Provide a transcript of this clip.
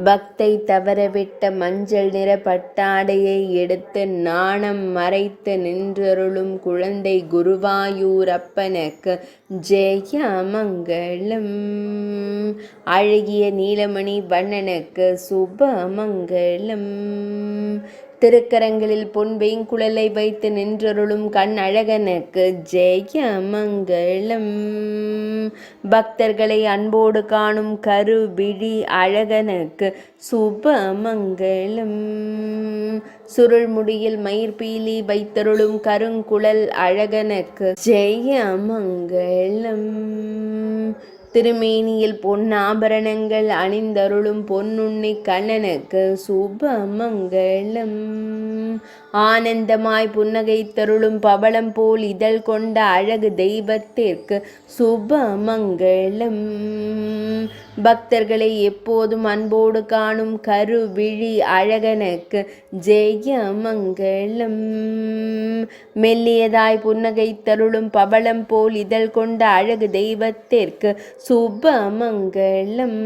பக்தை தவறவிட்ட மஞ்சள் நிற பட்டாடையை எடுத்து நாணம் மறைத்து நின்றருளும் குழந்தை குருவாயூரப்பனுக்கு ஜெயமங்கலம். அழகிய நீலமணி வண்ணனுக்கு சுபமங்கலம். திருக்கரங்களில் பொன் வேங்குழலை வைத்து நின்றருளும் கண் அழகனுக்கு ஜெயமங்கலம். பக்தர்களை அன்போடு காணும் கருவிழி அழகனுக்கு சுபமங்கலம். சுருள்முடியில் மயிர்பீலி வைத்தருளும் கருங்குழல் அழகனுக்கு ஜெயமங்கலம். திருமேனியில் பொன்னாபரணங்கள் அணிந்தருளும் பொன்னுண்ணி கண்ணனுக்கு சுபமங்கலம். ஆனந்தமாய் புன்னகை தருளும் பவளம் போல் இதழ் கொண்ட அழகு தெய்வத்திற்கு சுபமங்கலம். பக்தர்களை எப்போதும் அன்போடு காணும் கருவிழி அழகனுக்கு ஜெயமங்கலம். மெல்லியதாய் புன்னகை தருளும் பவளம் போல் இதழ் கொண்ட அழகு தெய்வத்திற்கு சுபமங்கலம்.